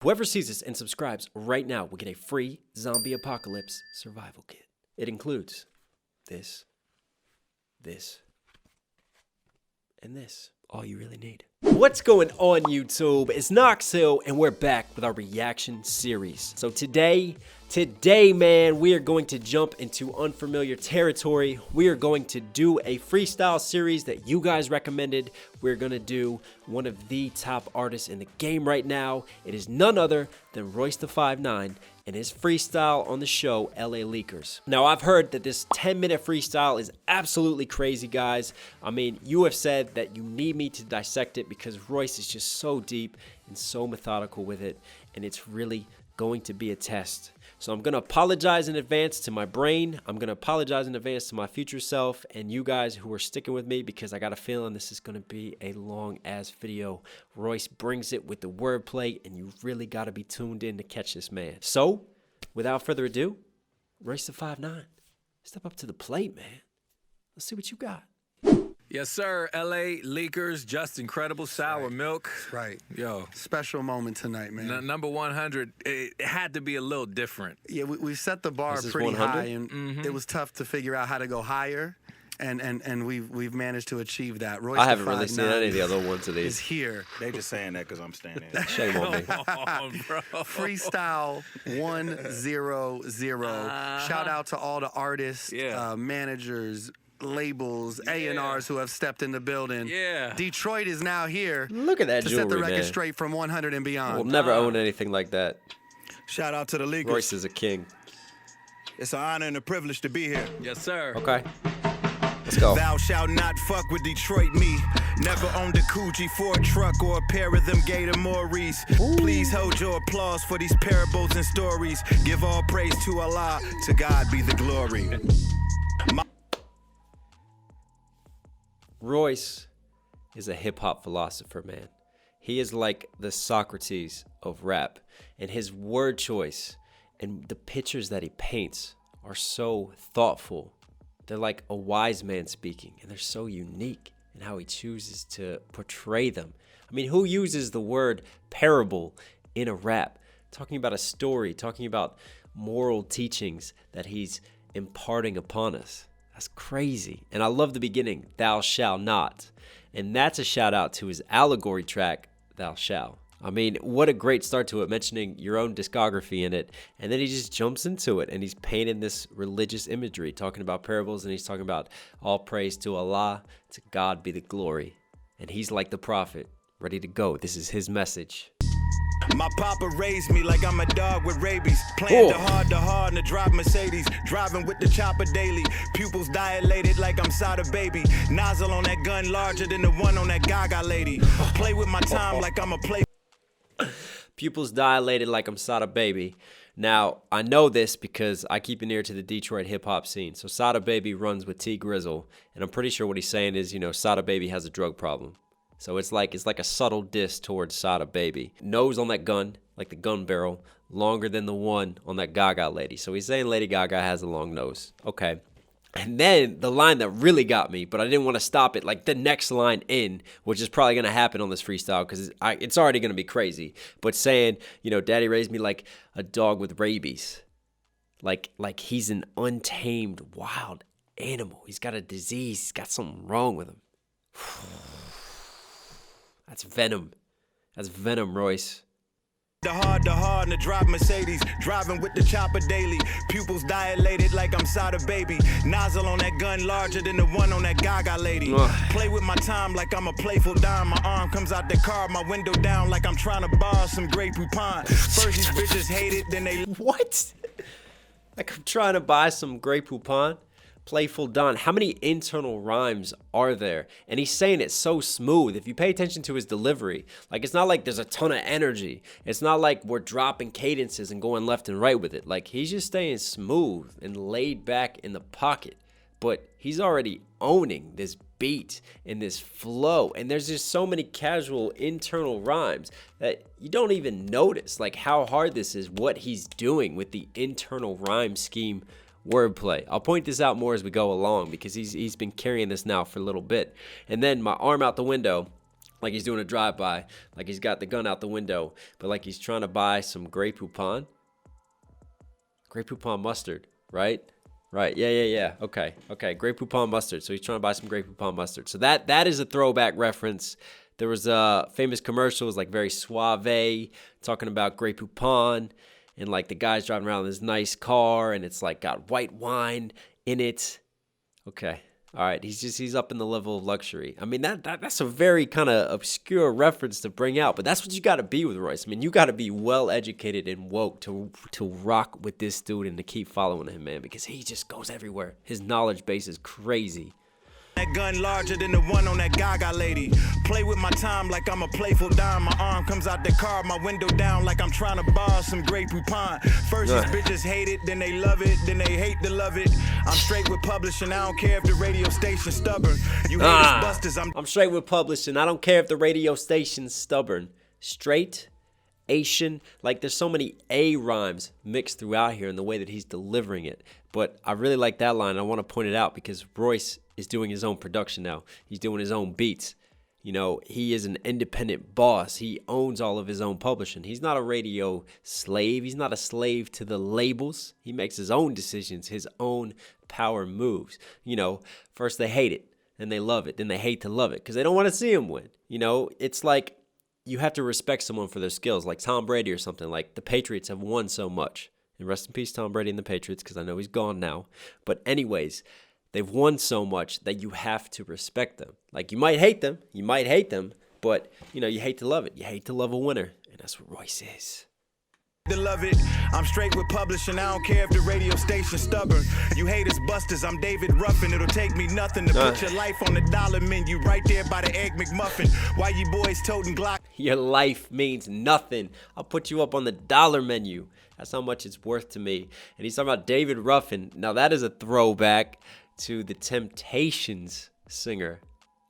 Whoever sees this and subscribes right now will get a free zombie apocalypse survival kit. It includes this, and this. All you really need. What's going on, YouTube? It's Knox Hill, and we're back with our reaction series. So today, man, we are going to jump into unfamiliar territory. We are going to do a freestyle series that you guys recommended. We're going to do one of the top artists in the game right now. It is none other than Royce the 5'9" and his freestyle on the show, LA Leakers. Now, I've heard that this 10-minute freestyle is absolutely crazy, guys. I mean, you have said that you need me to dissect it because Royce is just so deep and so methodical with it, and it's really going to be a test. So I'm going to apologize in advance to my brain. I'm going to apologize in advance to my future self and you guys who are sticking with me because I got a feeling this is going to be a long-ass video. Royce brings it with the wordplay, and you really got to be tuned in to catch this man. So, without further ado, Royce the 5'9", step up to the plate, man. Let's see what you got. Yes, sir. LA Leakers, just incredible sour milk. Right. Yo. Special moment tonight, man. Number 100, it had to be a little different. Yeah, we set the bar pretty 100? High, and it was tough to figure out how to go higher. And we've managed to achieve that. Royce I haven't really seen any of the other ones of these. Is here. They just saying that because I'm standing. Shame on me. Come on, bro. Freestyle 100. Shout out to all the artists, managers, labels, A&Rs who have stepped in the building. Yeah. Detroit is now here. Look at that to jewelry, set the record man. straight from 100 and beyond. We'll never own anything like that. Shout out to the Leakers. Royce is a king. It's an honor and a privilege to be here. Yes, sir. Okay. Let's go. Thou shalt not fuck with Detroit me. Never owned a Coogee Ford truck or a pair of them Gator Maurice. Please hold your applause for these parables and stories. Give all praise to Allah. To God be the glory. Royce is a hip-hop philosopher, man. He is like the Socrates of rap, and his word choice and the pictures that he paints are so thoughtful. They're like a wise man speaking, and they're so unique in how he chooses to portray them. I mean, who uses the word parable in a rap? Talking about a story, talking about moral teachings that he's imparting upon us. That's crazy. And I love the beginning, thou shalt not. And that's a shout out to his Allegory track, Thou Shall. I mean, what a great start to it, mentioning your own discography in it. And then he just jumps into it and he's painting this religious imagery, talking about parables, and he's talking about all praise to Allah, to God be the glory. And he's like the prophet, ready to go. This is his message. My papa raised me like I'm a dog with rabies. Playing the hard to drive Mercedes. Driving with the chopper daily. Pupils dilated like I'm Sada baby. Nozzle on that gun larger than the one on that Gaga lady. Play with my time like I'm a play. Pupils dilated like I'm Sada baby. Now, I know this because I keep an ear to the Detroit hip-hop scene. So Sada baby runs with T Grizzle. And I'm pretty sure what he's saying is, you know, Sada baby has a drug problem. So it's like a subtle diss towards Sada baby. Nose on that gun, like the gun barrel, longer than the one on that Gaga lady. So he's saying Lady Gaga has a long nose. Okay. And then the line that really got me, but I didn't want to stop it, like the next line in, which is probably going to happen on this freestyle because it's already going to be crazy. But saying, you know, daddy raised me like a dog with rabies. Like he's an untamed wild animal. He's got a disease. He's got something wrong with him. That's venom. That's venom, Royce. The hard to drive Mercedes. Driving with the chopper daily. Pupils dilated like I'm Sada baby. Nozzle on that gun larger than the one on that Gaga lady. Play with my time like I'm a playful dime. My arm comes out the car, my window down like I'm trying to borrow some Grey Poupon. First these bitches hate it, then they... What? Like I'm trying to buy some Grey Poupon? Playful Don. How many internal rhymes are there? And he's saying it so smooth. If you pay attention to his delivery, like it's not like there's a ton of energy. It's not like we're dropping cadences and going left and right with it. Like he's just staying smooth and laid back in the pocket. But he's already owning this beat and this flow. And there's just so many casual internal rhymes that you don't even notice like how hard this is, what he's doing with the internal rhyme scheme wordplay. I'll point this out more as we go along because he's been carrying this now for a little bit. And then my arm out the window, like he's doing a drive-by, like he's got the gun out the window, but like he's trying to buy some Grey Poupon. Grey Poupon mustard, right? Right, yeah. Okay. Grey Poupon mustard. So he's trying to buy some Grey Poupon mustard. So that is a throwback reference. There was a famous commercial, it was like very suave, talking about Grey Poupon, and like the guy's driving around in this nice car, and it's like got white wine in it. Okay. All right, he's up in the level of luxury. I mean, that's a very kind of obscure reference to bring out, but that's what you got to be with Royce. I mean, you got to be well educated and woke to rock with this dude and to keep following him, man, because he just goes everywhere. His knowledge base is crazy. That gun larger than the one on that Gaga lady. Play with my time like I'm a playful dime. My arm comes out the car, my window down like I'm trying to borrow some Grey Poupon. First these bitches hate it, then they love it, then they hate to love it. I'm straight with publishing, I don't care if the radio station's stubborn. You haters busters, I'm straight with publishing, I don't care if the radio station's stubborn. Straight, Asian, like there's so many A rhymes mixed throughout here in the way that he's delivering it. But I really like that line. I want to point it out because Royce is doing his own production now. He's doing his own beats. You know, he is an independent boss. He owns all of his own publishing. He's not a radio slave. He's not a slave to the labels. He makes his own decisions, his own power moves. You know, first they hate it, then they love it, then they hate to love it because they don't want to see him win. You know, it's like you have to respect someone for their skills, like Tom Brady or something. Like the Patriots have won so much. And rest in peace, Tom Brady and the Patriots, because I know he's gone now. But anyways, they've won so much that you have to respect them. Like, you might hate them, but, you know, you hate to love it. You hate to love a winner, and that's what Royce is. to love it. I'm straight with publishing, I don't care if the radio station's stubborn. You haters busters, I'm David Ruffin. It'll take me nothing to put your life on the dollar menu right there by the Egg McMuffin. Why you boys toting Glock? Your life means nothing. I'll put you up on the dollar menu. That's how much it's worth to me. And he's talking about David Ruffin. Now that is a throwback to the Temptations singer.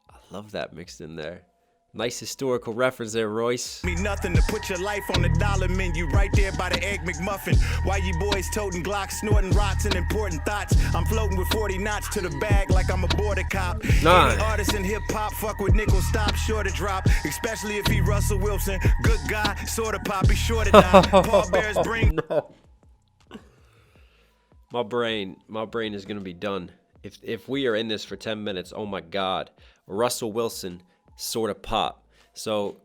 I love that mixed in there. Nice historical reference there, Royce. Me nothing to put your life on the dollar menu right there by the Egg McMuffin. Why you boys toting Glocks, snorting rots and important thoughts? I'm floating with 40 knots to the bag like I'm a border cop. Any artist in hip hop fuck with nickel, stop, sure to drop. Especially if he Russell Wilson, good guy, sort of pop, be sure to die. Paul Bear's bring. No. My brain is gonna be done. If we are in this for 10 minutes, oh my God, Russell Wilson. Sort of pop. So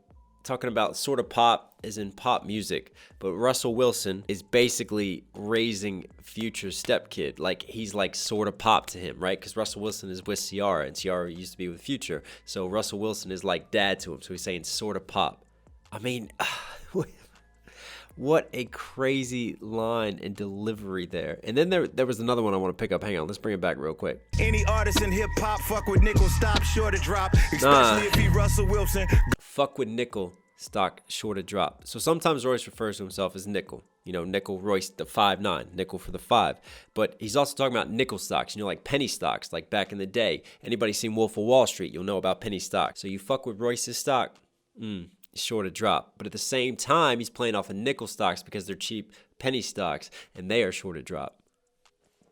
talking about sort of pop is in pop music, but Russell Wilson is basically raising Future's stepkid. Like he's like sort of pop to him, right? Because Russell Wilson is with Ciara and Ciara used to be with Future. So Russell Wilson is like dad to him. So he's saying sort of pop. I mean, what a crazy line and delivery there. And then there was another one I want to pick up. Hang on, let's bring it back real quick. Any artist in hip hop fuck with nickel, stop, sure to drop. Especially if he Russell Wilson. Fuck with nickel, stock, sure to drop. So sometimes Royce refers to himself as nickel. You know, nickel, Royce, the 5'9", nickel for the 5. But he's also talking about nickel stocks, you know, like penny stocks, like back in the day. Anybody seen Wolf of Wall Street, you'll know about penny stocks. So you fuck with Royce's stock, sure to drop. But at the same time, he's playing off of nickel stocks because they're cheap penny stocks, and they are sure to drop.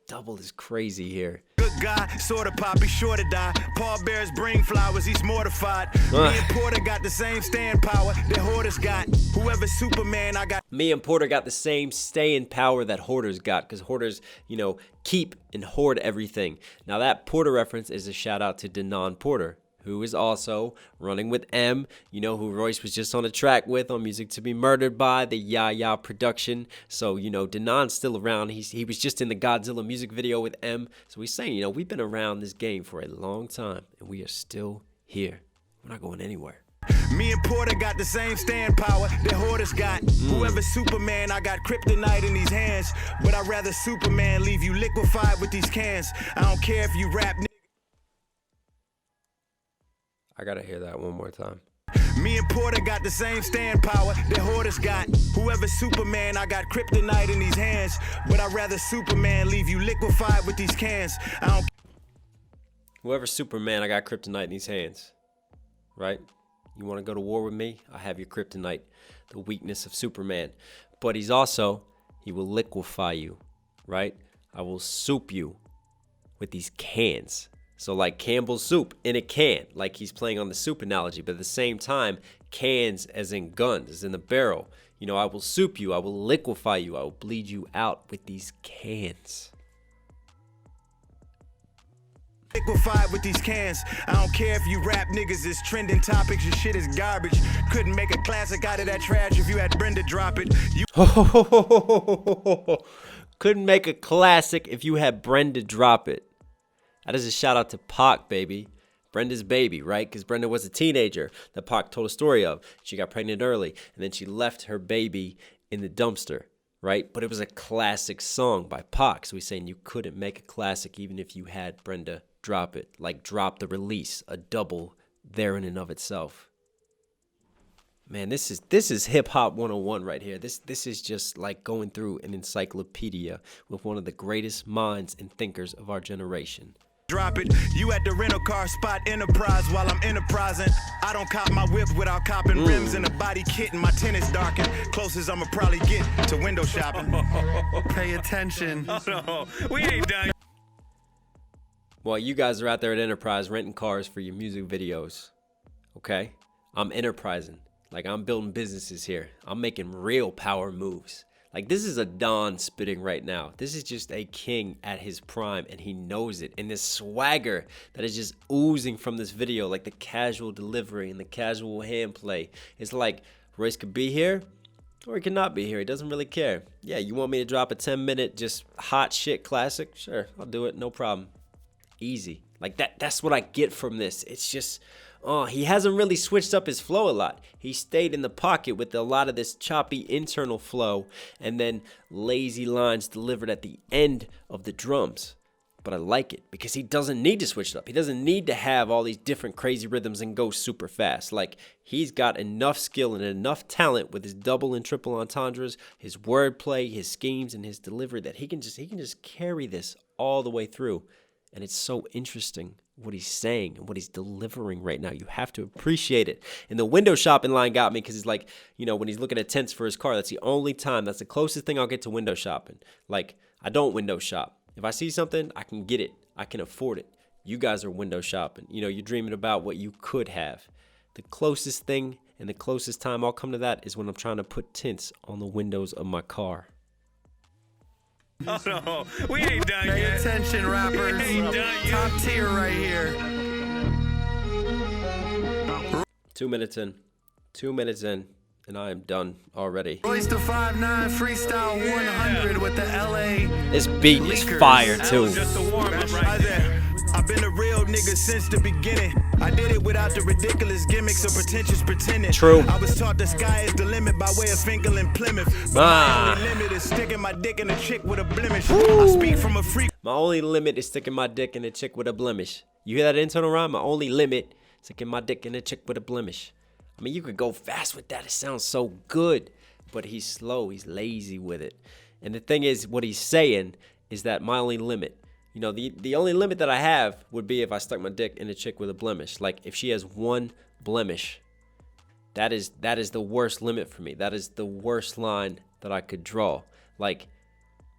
Double is crazy here. Good guy, sort of pop, be sure to die. Paul Bear's bring flowers, he's mortified. Me and Porter got the same staying power that Hoarders got. Whoever's Superman, I got. Me and Porter got the same staying power that Hoarders got, because Hoarders, you know, keep and hoard everything. Now that Porter reference is a shout out to Denon Porter, who is also running with M, you know, who Royce was just on a track with on Music to Be Murdered By, the Ya production. So, you know, Denon's still around. He was just in the Godzilla music video with M. So he's saying, you know, we've been around this game for a long time, and we are still here. We're not going anywhere. Me and Porter got the same staying power that Hoarders got. Whoever's Superman, I got kryptonite in these hands. But I'd rather Superman leave you liquefied with these cans. I don't care if you rap. I gotta hear that one more time. Me and Porter got the same staying power that Hoarders got. Whoever's Superman, I got kryptonite in these hands. But I'd rather Superman leave you liquefied with these cans. I don't. Whoever's Superman, I got kryptonite in these hands. Right? You want to go to war with me? I have your kryptonite, the weakness of Superman. But he will liquefy you. Right? I will soup you with these cans. So like Campbell's soup in a can, like he's playing on the soup analogy, but at the same time, cans as in guns, as in the barrel. You know, I will soup you, I will liquefy you, I will bleed you out with these cans. Liquefied with these cans. I don't care if you rap niggas is trending topics. Your shit is garbage. Couldn't make a classic out of that trash if you had Brenda drop it. You couldn't make a classic if you had Brenda drop it. That is a shout out to Pac, baby. Brenda's baby, right? Because Brenda was a teenager that Pac told a story of. She got pregnant early, and then she left her baby in the dumpster, right? But it was a classic song by Pac. So he's saying you couldn't make a classic even if you had Brenda drop it. Like drop the release, a double there in and of itself. Man, this is hip hop 101 right here. This is just like going through an encyclopedia with one of the greatest minds and thinkers of our generation. Drop it. You at the rental car spot Enterprise while I'm enterprising. I don't cop my whip without copping rims and a body kit and my tennis darkened. Closest I'ma probably get to window shopping. Pay attention. No, we ain't done. Well, you guys are out there at Enterprise renting cars for your music videos, okay? I'm enterprising. Like, I'm building businesses here. I'm making real power moves. Like, this is a Don spitting right now. This is just a king at his prime, and he knows it. And this swagger that is just oozing from this video, like the casual delivery and the casual hand play. It's like, Royce could be here, or he could not be here. He doesn't really care. Yeah, you want me to drop a 10-minute just hot shit classic? Sure, I'll do it. No problem. Easy. Like that's what I get from this. It's just he hasn't really switched up his flow a lot. He stayed in the pocket with a lot of this choppy internal flow and then lazy lines delivered at the end of the drums. But I like it because he doesn't need to switch it up. He doesn't need to have all these different crazy rhythms and go super fast. Like, he's got enough skill and enough talent with his double and triple entendres, his wordplay, his schemes, and his delivery that he can just carry this all the way through. And it's so interesting what he's saying and what he's delivering right now. You have to appreciate it. And the window shopping line got me because he's like, you know, when he's looking at tents for his car, that's the only time, that's the closest thing I'll get to window shopping. Like, I don't window shop. If I see something, I can get it. I can afford it. You guys are window shopping. You know, you're dreaming about what you could have. The closest thing and the closest time I'll come to that is when I'm trying to put tints on the windows of my car. Oh no, we ain't done Pay yet. attention, rappers. We ain't done yet. Top tier right here. 2 minutes in. 2 minutes in. And I am done already. Royce the 5'9", freestyle 100 with the LA. This beat is fire too. Just a warm up right there. I've been a real nigga since the beginning. I did it without the ridiculous gimmicks or pretentious pretending. True. I was taught the sky is the limit by way of Finkel and Plymouth. But my only limit is sticking my dick in a chick with a blemish. I speak from a freak. My only limit is sticking my dick in a chick with a blemish. You hear that internal rhyme? My only limit is sticking my dick in a chick with a blemish. I mean, you could go fast with that. It sounds so good. But he's slow. He's lazy with it. And the thing is, what he's saying is that my only limit, you know, the only limit that I have would be if I stuck my dick in a chick with a blemish. Like, if she has one blemish, that is the worst limit for me. That is the worst line that I could draw. Like,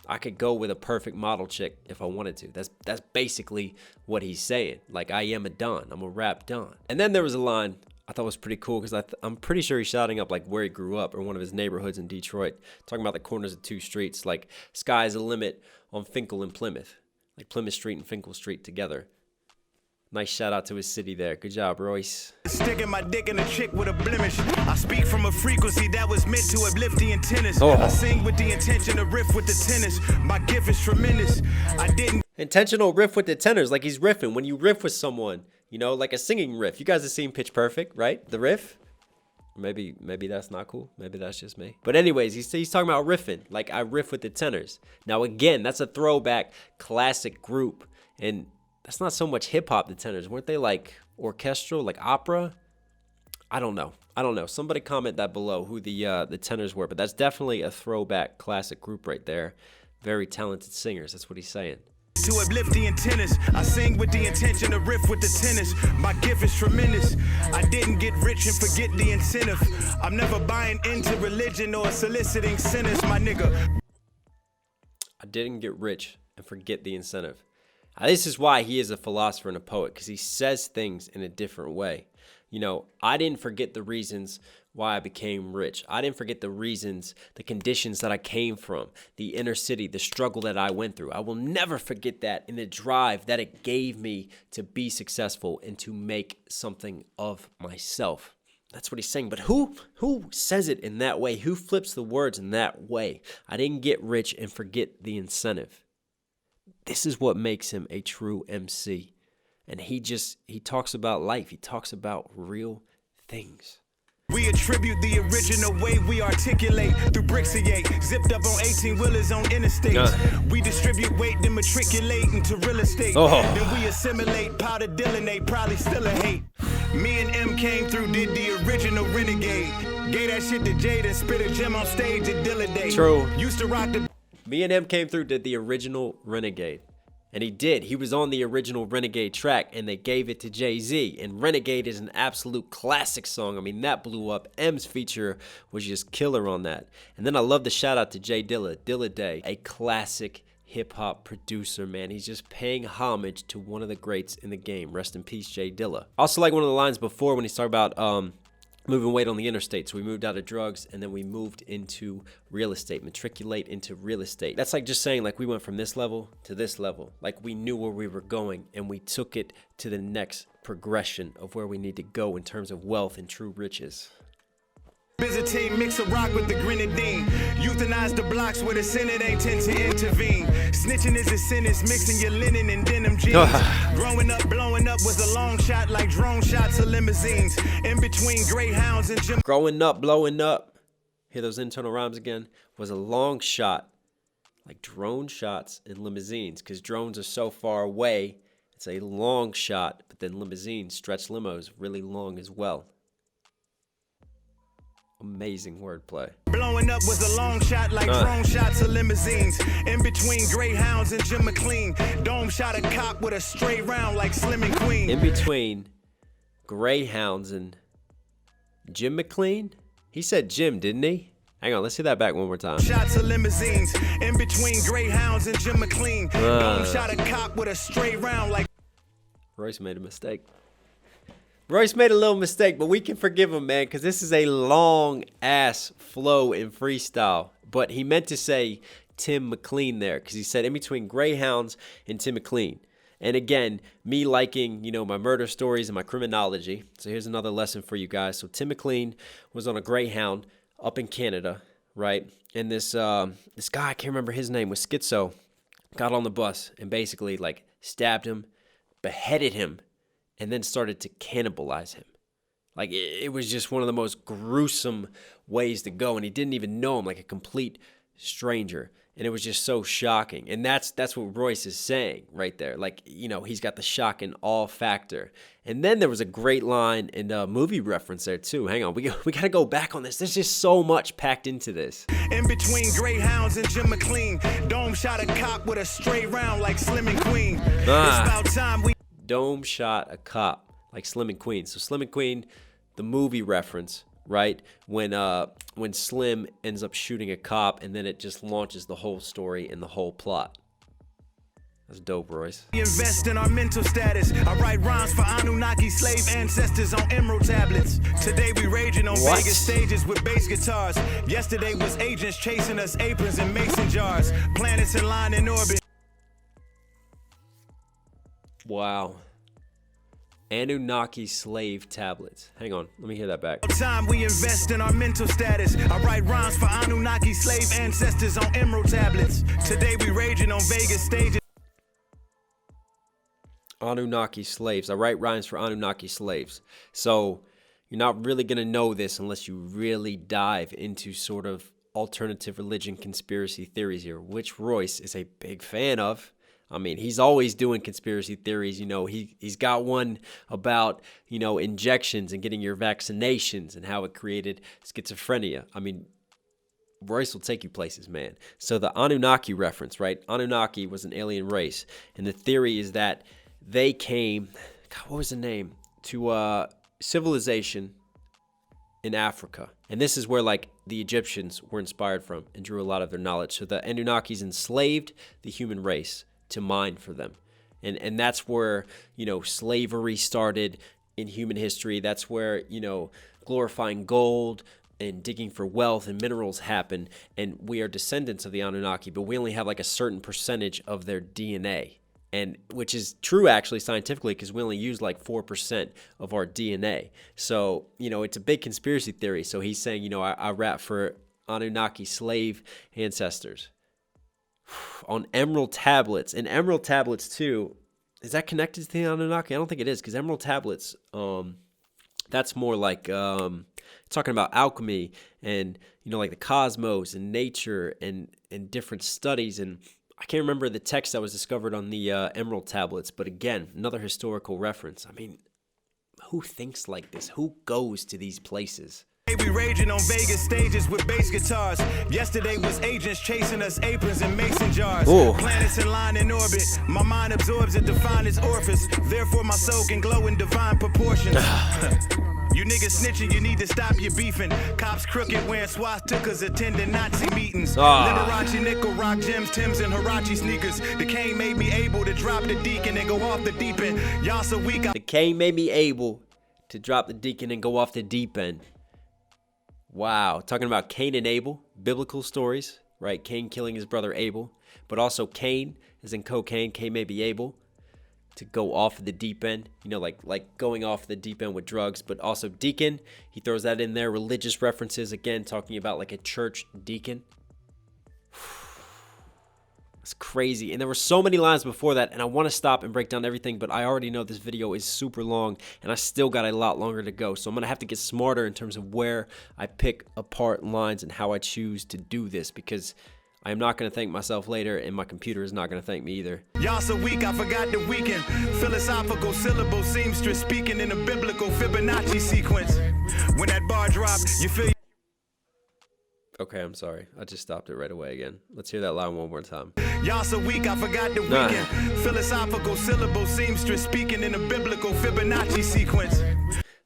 I could go with a perfect model chick if I wanted to. That's basically what he's saying. Like, I am a Don. I'm a rap Don. And then there was a line I thought was pretty cool because I'm pretty sure he's shouting up like where he grew up or one of his neighborhoods in Detroit, talking about the corners of two streets, like sky's the limit on Finkel and Plymouth, like Plymouth Street and Finkel Street together. Nice shout out to his city there. Good job, Royce. Sticking my dick in a chick with a blemish. I speak from a frequency that was meant to uplift the antennas. I sing with the intention to riff with the tenors. My gift is tremendous. I didn't. Intentional riff with the tenors, like he's riffing. When you riff with someone, you know, like a singing riff. You guys have seen Pitch Perfect, right? The riff. Maybe that's not cool. Maybe that's just me. But anyways, he's talking about riffing. Like, I riff with the tenors. Now, again, that's a throwback classic group. And that's not so much hip hop, the tenors. Weren't they like orchestral, like opera? I don't know. Somebody comment that below who the tenors were. But that's definitely a throwback classic group right there. Very talented singers. That's what he's saying. To uplift the antennas, I sing with the intention to riff with the tenors. My gift is tremendous. I didn't get rich and forget the incentive. I'm never buying into religion or soliciting sinners, my nigga. I didn't get rich and forget the incentive. This is why he is a philosopher and a poet, because he says things in a different way. You know, I didn't forget the reasons why I became rich. I didn't forget the reasons, the conditions that I came from, the inner city, the struggle that I went through. I will never forget that, and the drive that it gave me to be successful and to make something of myself. That's what he's saying. But who says it in that way? Who flips the words in that way? I didn't get rich and forget the incentive. This is what makes him a true MC. And he talks about life. He talks about real things. We attribute the original way we articulate through bricks of eight, zipped up on 18-wheelers on interstates. We distribute weight, then matriculate into real estate. Then we assimilate, powder Dylan, probably still a hate. Me and M came through, did the original Renegade. Gave that shit to Jade and spit a gem on stage at Dilla Day. True. Used to rock the... Me and M came through, did the original Renegade. And he did. He was on the original Renegade track, and they gave it to Jay-Z. And Renegade is an absolute classic song. I mean, that blew up. M's feature was just killer on that. And then I love the shout out to Jay Dilla, Dilla Day, a classic hip-hop producer, man. He's just paying homage to one of the greats in the game. Rest in peace, Jay Dilla. Also, like one of the lines before when he started about moving weight on the interstate. So we moved out of drugs, and then we moved into real estate, matriculate into real estate. That's like just saying, like, we went from this level to this level. Like, we knew where we were going, and we took it to the next progression of where we need to go in terms of wealth and true riches. Byzantine, mix a rock with the grenadine. Euthanize the blocks where the Senate ain't tend to intervene. Snitching is a sentence, mixing your linen and denim jeans. Growing up, blowing up was a long shot like drone shots of limousines. In between Greyhounds and Jim. Growing up, blowing up. Hear those internal rhymes again? Was a long shot like drone shots and limousines, because drones are so far away. It's a long shot, but then limousines, stretch limos, really long as well. Amazing wordplay. Blowing up was a long shot like drone shots of limousines. In between Greyhounds and Jim McLean. Dome shot a cop with a straight round like Slim and Queen. In between Greyhounds and Jim McLean? He said Jim, didn't he? Hang on, let's see that back one more time. Shots of limousines. In between Greyhounds and Jim McLean. Dome shot a cop with a straight round like... Royce made a mistake. Royce made a little mistake, but we can forgive him, man, because this is a long-ass flow in freestyle. But he meant to say Tim McLean there, because he said in between Greyhounds and Tim McLean. And again, me liking, you know, my murder stories and my criminology. So here's another lesson for you guys. So Tim McLean was on a Greyhound up in Canada, right? And this guy, I can't remember his name, was schizo, got on the bus and basically, like, stabbed him, beheaded him, and then started to cannibalize him. Like, it was just one of the most gruesome ways to go, and he didn't even know him, like a complete stranger. And it was just so shocking. And that's what Royce is saying right there. Like, you know, he's got the shock and awe factor. And then there was a great line and a movie reference there too. Hang on, we got to go back on this. There's just so much packed into this. In between Greyhounds and Jim McLean. Dome shot a cop with a straight round like Slim and Queen. It's about time we... Dome shot a cop like Slim and Queen. So Slim and Queen, the movie reference, right? When Slim ends up shooting a cop, and then it just launches the whole story and the whole plot. That's dope, Royce. We invest in our mental status. I write rhymes for Anunnaki slave ancestors on emerald tablets. Today we raging on Vegas stages with bass guitars. Yesterday was agents chasing us, aprons and mason jars. Planets in line in orbit. Wow. Anunnaki slave tablets. Hang on, let me hear that back. Time we invest in our mental status. I write rhymes for Anunnaki slave ancestors on emerald tablets. Today we raging on Vegas stages. Anunnaki slaves. I write rhymes for Anunnaki slaves. So you're not really going to know this unless you really dive into sort of alternative religion conspiracy theories here, which Royce is a big fan of. I mean, he's always doing conspiracy theories. You know, he's got one about, you know, injections and getting your vaccinations and how it created schizophrenia. I mean, Royce will take you places, man. So the Anunnaki reference, right? Anunnaki was an alien race. And the theory is that they came, God, what was the name? To civilization in Africa. And this is where, like, the Egyptians were inspired from and drew a lot of their knowledge. So the Anunnakis enslaved the human race to mine for them. And that's where, you know, slavery started in human history. That's where, you know, glorifying gold and digging for wealth and minerals happened. And we are descendants of the Anunnaki, but we only have like a certain percentage of their DNA. And which is true actually scientifically, because we only use like 4% of our DNA. So, you know, it's a big conspiracy theory. So he's saying, you know, I rap for Anunnaki slave ancestors on emerald tablets. And emerald tablets too, is that connected to the Anunnaki? I don't think it is, because emerald tablets, that's more like talking about alchemy and, you know, like the cosmos and nature and different studies. And I can't remember the text that was discovered on the emerald tablets, but again, another historical reference. I mean, who thinks like this? Who goes to these places? We raging on Vegas stages with bass guitars. Yesterday was agents chasing us, aprons and mason jars. Ooh. Planets in line in orbit. My mind absorbs it, define its orifice. Therefore my soul can glow in divine proportions. You niggas snitching, you need to stop your beefing. Cops crooked wearing swastikas, attending Nazi meetings. Liberace nickel rock gems, Timbs and Hirachi sneakers. The cane made me able to drop the deacon and go off the deep end. Y'all so weak. The cane made me able to drop the deacon and go off the deep end. Wow, talking about Cain and Abel, biblical stories, right? Cain killing his brother Abel, but also Cain, as in cocaine, Cain may be able to go off the deep end, you know, like going off the deep end with drugs, but also deacon, he throws that in there, religious references, again, talking about like a church deacon. It's crazy. And there were so many lines before that, and I want to stop and break down everything, but I already know this video is super long, and I still got a lot longer to go. So I'm going to have to get smarter in terms of where I pick apart lines and how I choose to do this, because I am not going to thank myself later, and my computer is not going to thank me either. Y'all so weak, I forgot the weekend. Philosophical syllable seamstress speaking in a biblical Fibonacci sequence. When that bar drops, you feel... Okay, I'm sorry. I just stopped it right away again. Let's hear that line one more time. Y'all so weak, I forgot the weekend. Philosophical syllable seamstress speaking in a biblical Fibonacci sequence.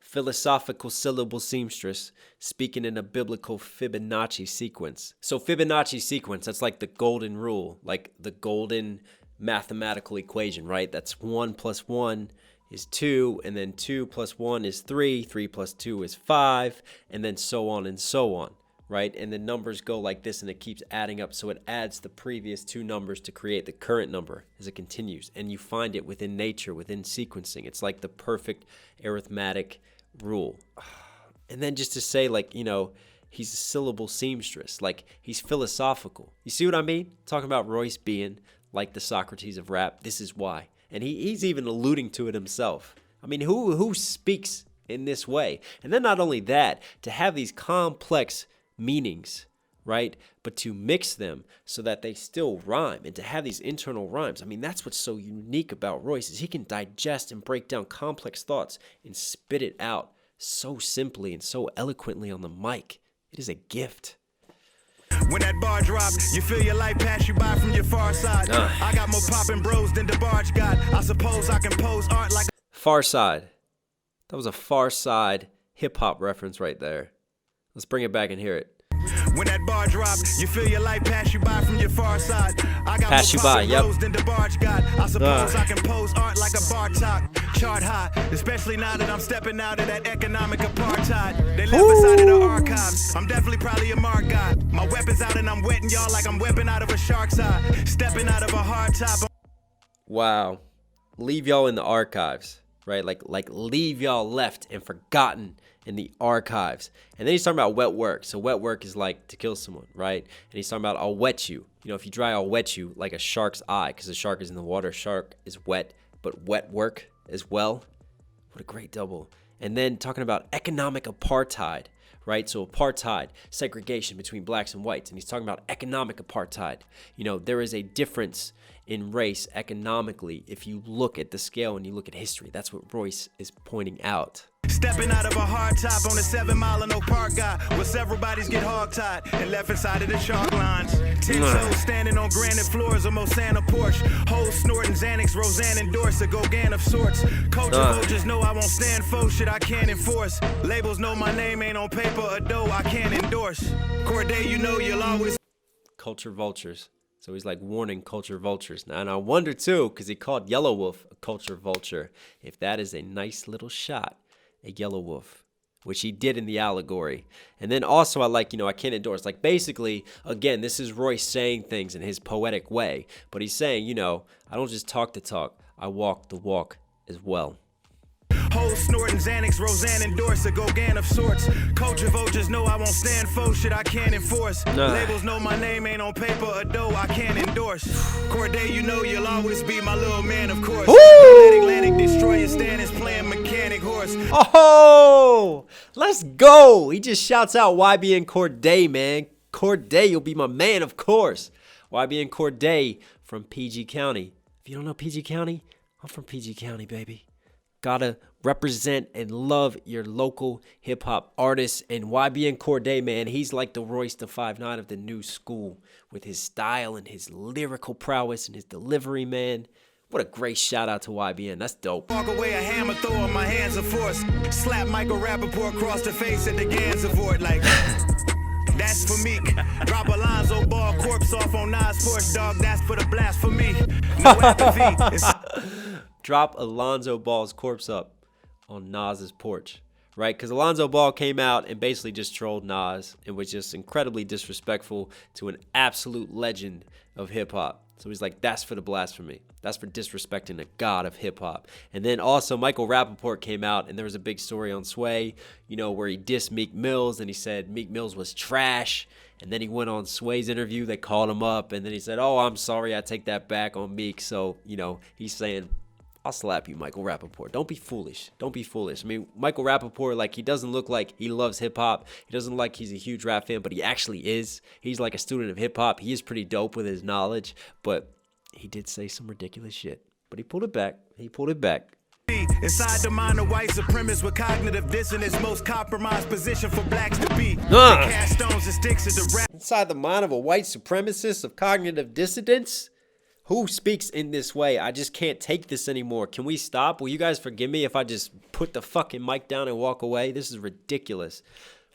Philosophical syllable seamstress speaking in a biblical Fibonacci sequence. So Fibonacci sequence, that's like the golden rule, like the golden mathematical equation, right? That's 1 + 1 is 2, and then 2 + 1 is 3, 3 + 2 is 5, and then so on and so on. Right? And the numbers go like this, and it keeps adding up. So it adds the previous two numbers to create the current number as it continues. And you find it within nature, within sequencing. It's like the perfect arithmetic rule. And then just to say, like, you know, he's a syllable seamstress. Like, he's philosophical. You see what I mean? Talking about Royce being like the Socrates of rap. This is why. And he's even alluding to it himself. I mean, who speaks in this way? And then not only that, to have these complex meanings, right? But to mix them so that they still rhyme, and to have these internal rhymes. I mean, that's what's so unique about Royce, is he can digest and break down complex thoughts and spit it out so simply and so eloquently on the mic. It is a gift. When that bar drop, you feel your life pass you by from your far side. I got more poppin' bros than the barge got. I suppose I can pose art like Far Side. That was a Far Side hip-hop reference right there. Let's bring it back and hear it. When that bar drop, you feel your life pass you by from your far side. I got pass you by, yep. Than the barge got. I suppose I can pose art like a bar top, chart high. Especially now that I'm stepping out of that economic apartheid. They left us out of the archives. I'm definitely probably a mark guy. My weapon's out and I'm wetting y'all like I'm weapon out of a shark's eye. Stepping out of a hard top. Wow. Leave y'all in the archives, right? Like leave y'all left and forgotten in the archives. And then he's talking about wet work. So wet work is like to kill someone, right? And he's talking about I'll wet you. You know, if you dry, I'll wet you like a shark's eye, because the shark is in the water. Shark is wet, but wet work as well. What a great double. And then talking about economic apartheid, right? So apartheid, segregation between blacks and whites. And he's talking about economic apartheid. You know, there is a difference in race economically if you look at the scale and you look at history. That's what Royce is pointing out. Stepping out of a hard top on a 7 mile in Oak Park guy, where several bodies get hog-tied and left inside of the chalk lines. 10 toes standing on granite floors of Mosana Porsche. Hoes snorting Xanax, Roseanne endorse a Gauguin of sorts. Culture just know I won't stand for shit I can't enforce. Labels know my name ain't on paper, a dough I can't endorse. Corday, you know you'll always... Culture vultures. So he's like warning culture vultures. Now, and I wonder too, because he called Yellow Wolf a culture vulture, if that is a nice little shot at Yellow Wolf, which he did in the Allegory. And then also I like, I can't endorse. Like basically, again, this is Royce saying things in his poetic way. But he's saying, I don't just talk the talk, I walk the walk as well. Hoes snorting Xanax, Roseanne endorse a Gauguin of sorts. Culture vultures know I won't stand for shit I can't enforce. Labels know my name ain't on paper, a dough I can't endorse. Corday, you'll always be my little man, of course. Let Atlantic destroy your standards playing mechanic horse. Oh, let's go. He just shouts out YB and Corday, man. Corday, you'll be my man, of course. YB and Corday from PG County. If you don't know PG County, I'm from PG County, baby. Gotta represent and love your local hip-hop artists. And YB and Corday, man, he's like the Royce the 5'9" of the new school with his style and his lyrical prowess and his delivery, man. What a great shout out to YBN. That's dope. Walk away, a hammer, throw in my hands of force. Slap Michael Rappaport across the face at the Gansevoort like... That's for me. Drop Alonzo Ball corpse off on Nas porch, dog. That's for the blasphemy. No apathy. Drop Alonzo Ball's corpse up on Nas's porch, right? Because Alonzo Ball came out and basically just trolled Nas and was just incredibly disrespectful to an absolute legend of hip-hop. So he's like, that's for the blasphemy. That's for disrespecting the god of hip-hop. And then also Michael Rappaport came out, and there was a big story on Sway, where he dissed Meek Mills, and he said Meek Mills was trash. And then he went on Sway's interview. They called him up, and then he said, oh, I'm sorry, I take that back on Meek. So, he's saying, I'll slap you, Michael Rappaport. Don't be foolish. Don't be foolish. I mean, Michael Rappaport, he doesn't look like he loves hip-hop. He doesn't look like he's a huge rap fan, but he actually is. He's like a student of hip-hop. He is pretty dope with his knowledge, but he did say some ridiculous shit. But he pulled it back. Inside the mind of white supremacists with cognitive dissonance, most compromised position for blacks to be. Cast stones and sticks at the rap. Inside the mind of a white supremacist of cognitive dissidence? Who speaks in this way? I just can't take this anymore. Can we stop? Will you guys forgive me if I just put the fucking mic down and walk away? This is ridiculous.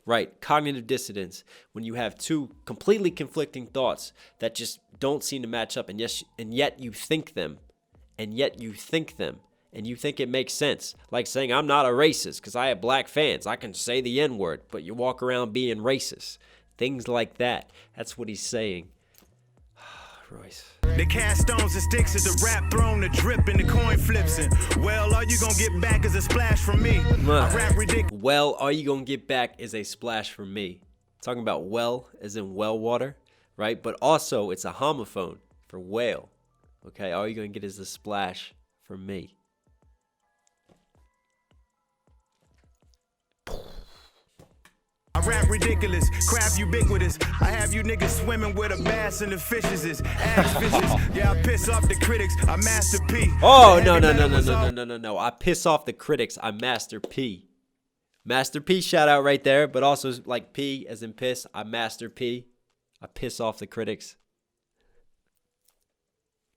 Right, cognitive dissonance. When you have two completely conflicting thoughts that just don't seem to match up, and yet you think them. And you think it makes sense. Like saying, I'm not a racist because I have black fans. I can say the N-word, but you walk around being racist. Things like that. That's what he's saying. Royce. They cast stones and sticks at the rap throne, the drip and the coin flips. And well, all you gonna get back is a splash from me. I rap ridiculous. Well, all you gonna get back is a splash from me. Talking about well as in well water, right? But also it's a homophone for whale. Okay, all you're gonna get is a splash from me. I rap ridiculous, craft ubiquitous. I have you niggas swimming with a bass and the fishes is ass fishes. Yeah, I piss off the critics. I master P. Oh, no. I piss off the critics. I master P. Master P shout out right there, but also like P as in piss. I master P. I piss off the critics.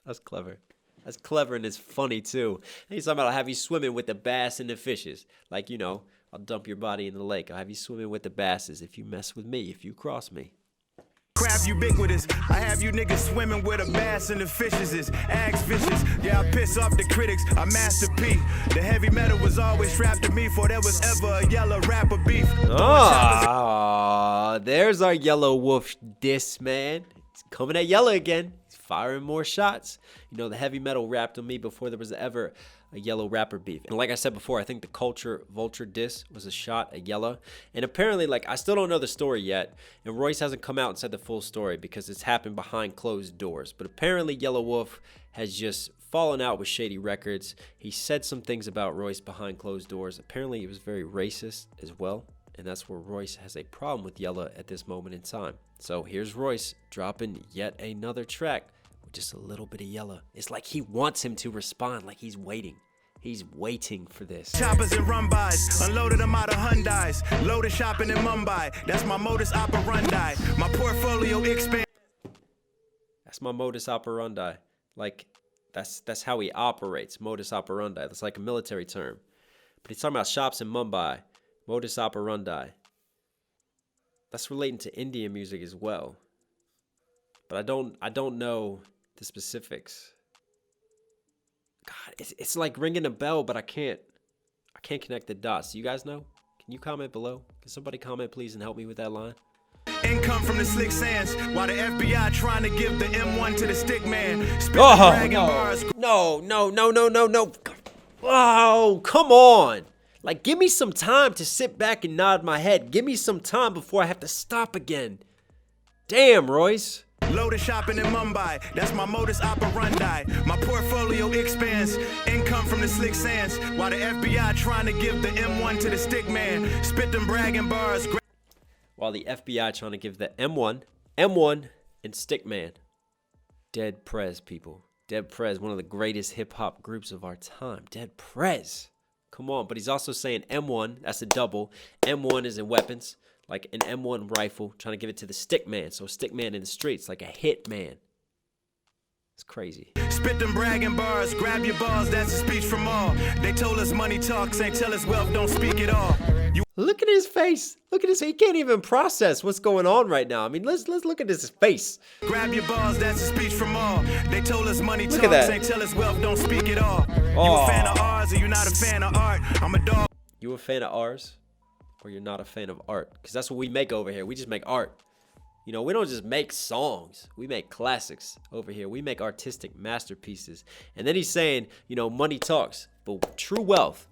That's clever. That's clever and it's funny too. And he's talking about I'll have you swimming with the bass and the fishes. Like, I'll dump your body in the lake. I'll have you swimming with the basses if you mess with me, if you cross me. Craft ubiquitous. I have you niggas swimming with a bass and the fishes is axe fishes. Yeah, I piss off the critics. I master P. The heavy metal was always strapped to me for there was ever a yellow rapper beef. There's our Yellow Wolf diss, man. He's coming at Yellow again. He's firing more shots. The heavy metal rapped on me before there was ever a Yellow rapper beef. And like I said before, I think the culture vulture diss was a shot at Yellow. And apparently, I still don't know the story yet. And Royce hasn't come out and said the full story because it's happened behind closed doors. But apparently, Yellow Wolf has just fallen out with Shady Records. He said some things about Royce behind closed doors. Apparently, he was very racist as well. And that's where Royce has a problem with Yellow at this moment in time. So here's Royce dropping yet another track with just a little bit of Yellow. It's like he wants him to respond, like he's waiting. He's waiting for this. Choppers and run-bys, unloaded them out of Hyundais. Loaded shopping in Mumbai, that's my modus operandi. My portfolio expand. That's my modus operandi. That's how he operates, modus operandi. That's like a military term. But he's talking about shops in Mumbai, modus operandi. That's relating to Indian music as well. but I don't know the specifics. God, it's like ringing a bell, but I can't connect the dots. Do you guys know? Can you comment below? Can somebody comment, please, and help me with that line? Income from the slick sands, while the FBI trying to give the M1 to the stick man. No. Oh, come on. Like, give me some time to sit back and nod my head. Give me some time before I have to stop again. Damn, Royce. Loaded shopping in Mumbai, that's my modus operandi. My portfolio expands, income from the slick sands, while the FBI trying to give the M1 to the stick man. Spit them bragging bars. While the FBI trying to give the M1, and Stickman. Dead Prez, people. Dead Prez, one of the greatest hip-hop groups of our time. Dead Prez. Come on, but he's also saying M1, that's a double. M1 is in weapons. Like an M1 rifle, trying to give it to the stick man. So stick man in the streets, like a hit man. It's crazy. Spit them bragging bars, grab your balls, that's a speech from all. They told us money talks, ain't tell us wealth don't speak at all. Look at his face. Look at his face. He can't even process what's going on right now. I mean, let's look at his face. Grab your balls, that's a speech from all. They told us money talks, ain't tell us wealth don't speak at all. You a fan of ours or you not a fan of art? I'm a dog. You a fan of ours? Or you're not a fan of art? Because that's what we make over here. We just make art. You know, we don't just make songs. We make classics over here. We make artistic masterpieces. And then he's saying, you know, money talks. But true wealth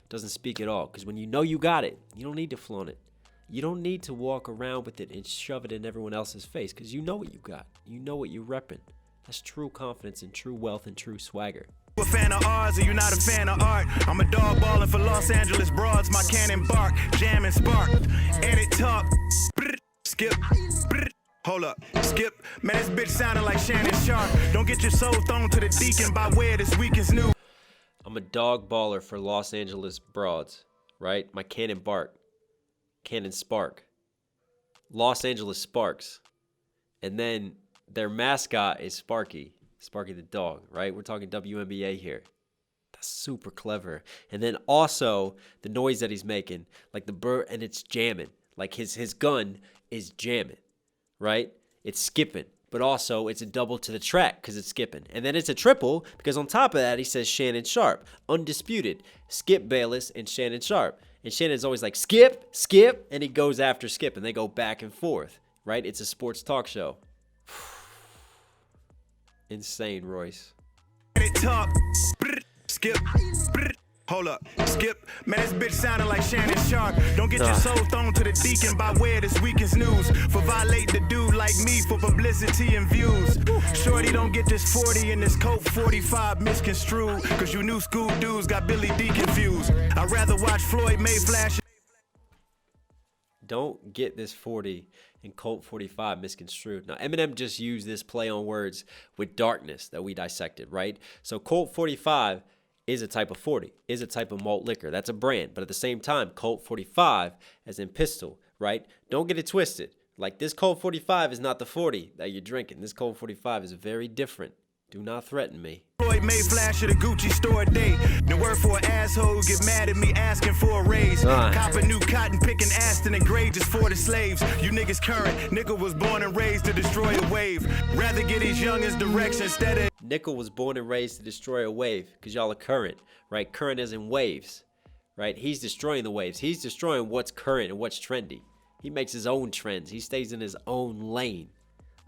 doesn't speak at all. Because when you know you got it, you don't need to flaunt it. You don't need to walk around with it and shove it in everyone else's face. Because you know what you got. You know what you're repping. That's true confidence and true wealth and true swagger. You a fan of ours or you not a fan of art? I'm a dog balling for Los Angeles broads. My cannon bark, jam and spark. And it talk. Skip. Hold up. Skip. Man, this bitch sounding like Shannon Sharp. Don't get your soul thrown to the deacon by way of this weekend's news. I'm a dog baller for Los Angeles broads, right? My cannon bark. Cannon spark. Los Angeles Sparks. And then their mascot is Sparky. Sparky the dog, right? We're talking WNBA here. That's super clever. And then also the noise that he's making, like the bird, and it's jamming. Like his gun is jamming, right? It's skipping, but also it's a double to the track because it's skipping. And then it's a triple because on top of that, he says Shannon Sharp, undisputed, Skip Bayless and Shannon Sharp. And Shannon's always like, Skip, Skip, and he goes after Skip, and they go back and forth, right? It's a sports talk show. Insane, Royce. Talk. Skip. Hold up. Skip. Man, this bitch sounding like Shannon Sharp. Don't get your soul thrown to the deacon by way of this weekend's news. For violating the dude like me for publicity and views. Shorty don't get this 40 and this Colt 45 misconstrued. Cause you new school dudes got Billy D confused. I'd rather watch Floyd May flash. Don't get this 40 and Colt 45 misconstrued. Now, Eminem just used this play on words with darkness that we dissected, right? So Colt 45 is a type of 40, is a type of malt liquor. That's a brand. But at the same time, Colt 45 as in pistol, right? Don't get it twisted. Like this Colt 45 is not the 40 that you're drinking. This Colt 45 is very different. Do not threaten me. Floyd May flash at a Gucci store date. The word for an asshole who get mad at me asking for a raise. Cop a new cotton picking Aston and Gray just for the slaves. You niggas current. Nickel was born and raised to destroy a wave. Rather get these youngins direction instead of. Nickel was born and raised to destroy a wave because y'all are current, right? Current as in waves, right? He's destroying the waves. He's destroying what's current and what's trendy. He makes his own trends. He stays in his own lane.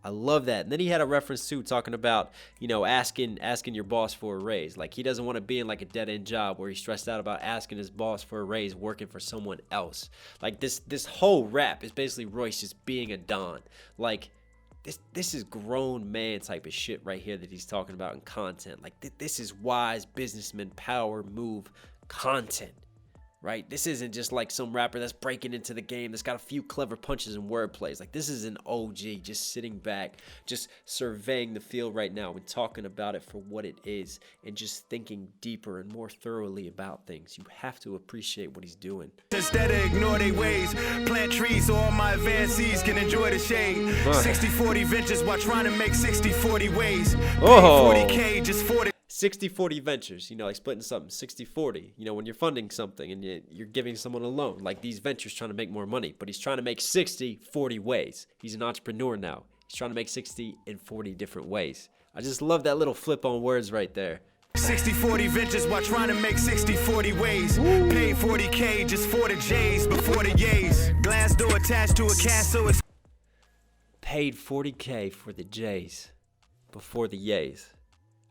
I love that. And then he had a reference too, talking about, you know, asking your boss for a raise. Like he doesn't want to be in like a dead-end job where he's stressed out about asking his boss for a raise working for someone else. Like this whole rap is basically Royce just being a Don. Like this is grown man type of shit right here that he's talking about in content. Like this is wise businessman power move content. Right? This isn't just like some rapper that's breaking into the game that's got a few clever punches and wordplays. Like this is an OG just sitting back, just surveying the field right now and talking about it for what it is and just thinking deeper and more thoroughly about things. You have to appreciate what he's doing. Instead of ignore their ways, plant trees so all my advancees can enjoy the shade. 60-40 ventures while trying to make 60-40 ways. 40K just 40. 60-40 ventures, you know, like splitting something, 60-40, you know, when you're funding something and you're giving someone a loan, like these ventures trying to make more money, but he's trying to make 60-40 ways. He's an entrepreneur now. He's trying to make 60 in 40 different ways. I just love that little flip on words right there. 60-40 ventures while trying to make 60-40 ways. Paid 40K just for the J's before the yays. Glass door attached to a castle. Paid 40K for the J's before the yays.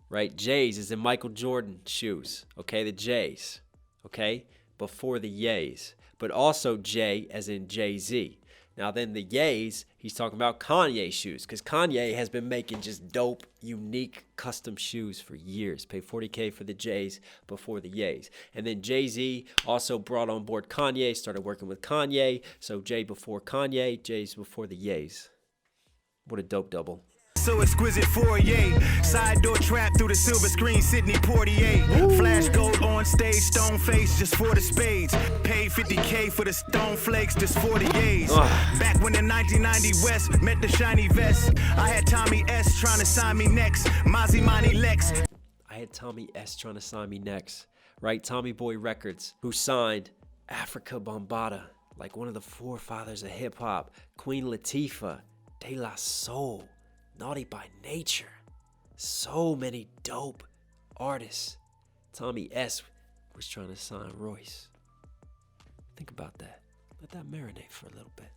Right? J's is in Michael Jordan shoes. Okay, the J's. Okay? Before the yays. But also J as in Jay-Z. Now then the yays, he's talking about Kanye shoes, because Kanye has been making just dope, unique, custom shoes for years. Pay 40K for the J's before the yays. And then Jay-Z also brought on board Kanye, started working with Kanye. So J before Kanye, J's before the yays. What a dope double. So exquisite foyer, side door trap through the silver screen, Sidney Poitier. Flash gold on stage, stone face just for the spades. Paid 50K for the stone flakes just for the yays. Back when the 1990 West met the shiny vest, I had Tommy S trying to sign me next. Mozzie Money Lex. I had Tommy S trying to sign me next. Right? Tommy Boy Records, who signed Africa Bambaataa, like one of the forefathers of hip hop, Queen Latifah, De La Soul, Naughty by Nature. So many dope artists. Tommy S was trying to sign Royce. Think about that. Let that marinate for a little bit.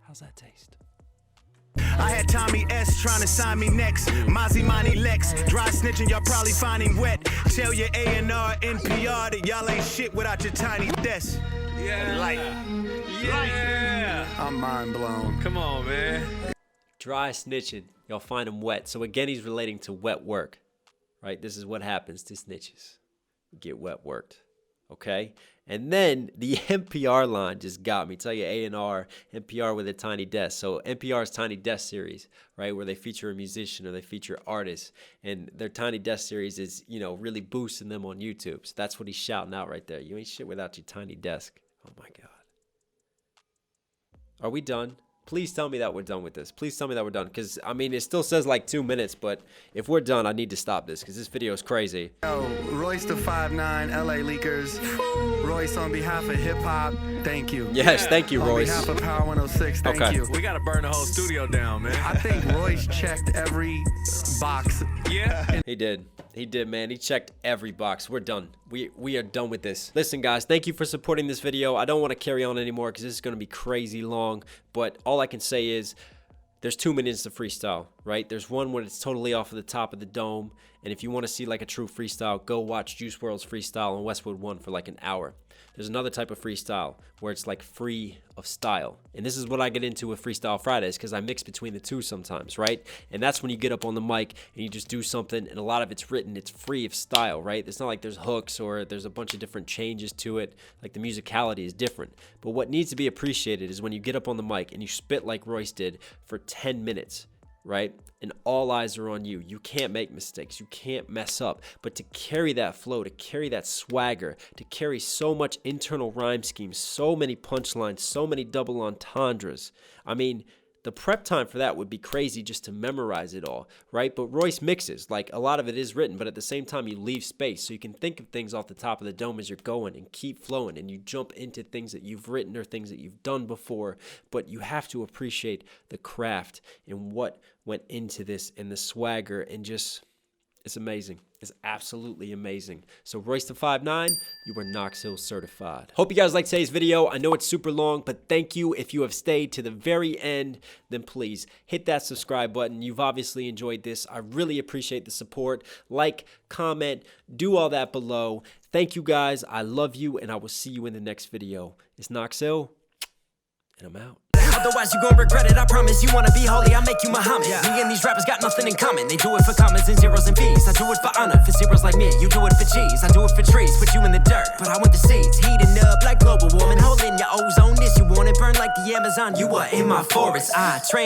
How's that taste? I had Tommy S trying to sign me next. Mozzie Money Lex. Dry snitching, y'all probably finding wet. Tell your A&R, NPR that y'all ain't shit without your tiny desk. Yeah. I'm mind blown. Come on, man. Dry snitching, y'all find him wet. So again, he's relating to wet work, right? This is what happens to snitches. Get wet worked, okay? And then the NPR line just got me. Tell you A&R, NPR with a tiny desk. So NPR's Tiny Desk series, right, where they feature a musician or they feature artists. And their Tiny Desk series is, you know, really boosting them on YouTube. So that's what he's shouting out right there. You ain't shit without your tiny desk. Oh, my God. Are we done? Please tell me that we're done with this. Please tell me that we're done. Because, I mean, it still says like 2 minutes. But if we're done, I need to stop this because this video is crazy. Yo, Royce the 5'9", LA Leakers. Royce, on behalf of hip-hop, thank you. Yes, thank you, Royce. On behalf of Power 106, thank you. We got to burn the whole studio down, man. I think Royce checked every box. Yeah. He did. He did, man. He checked every box. We're done. We are done with this. Listen, guys, thank you for supporting this video. I don't want to carry on anymore because this is going to be crazy long. But all I can say is there's 2 minutes of freestyle, right? There's one when it's totally off of the top of the dome. And if you want to see like a true freestyle, go watch Juice WRLD's freestyle on Westwood 1 for like an hour. There's another type of freestyle where it's like free of style. And this is what I get into with Freestyle Fridays because I mix between the two sometimes, right? And that's when you get up on the mic and you just do something and a lot of it's written, it's free of style, right? It's not like there's hooks or there's a bunch of different changes to it. Like the musicality is different. But what needs to be appreciated is when you get up on the mic and you spit like Royce did for 10 minutes. Right? And all eyes are on you. You can't make mistakes. You can't mess up. But to carry that flow, to carry that swagger, to carry so much internal rhyme schemes, so many punchlines, so many double entendres. I mean, the prep time for that would be crazy just to memorize it all, right? But Royce mixes. Like, a lot of it is written, but at the same time, you leave space. So you can think of things off the top of the dome as you're going and keep flowing. And you jump into things that you've written or things that you've done before. But you have to appreciate the craft and what went into this and the swagger and just... It's amazing. It's absolutely amazing. So Royce the 5'9", you are Knox Hill certified. Hope you guys liked today's video. I know it's super long, but thank you. If you have stayed to the very end, then please hit that subscribe button. You've obviously enjoyed this. I really appreciate the support. Like, comment, do all that below. Thank you guys. I love you, and I will see you in the next video. It's Knox Hill, and I'm out. Otherwise you gon' regret it, I promise. You wanna be holy, I'll make you Muhammad. Me and these rappers got nothing in common. They do it for commas and zeros and V's. I do it for honor, for zeros like me. You do it for cheese, I do it for trees. Put you in the dirt, but I want the seeds. Heating up like global warming. Holding your ozone, this you want it. Burn like the Amazon, you are in my forest. I train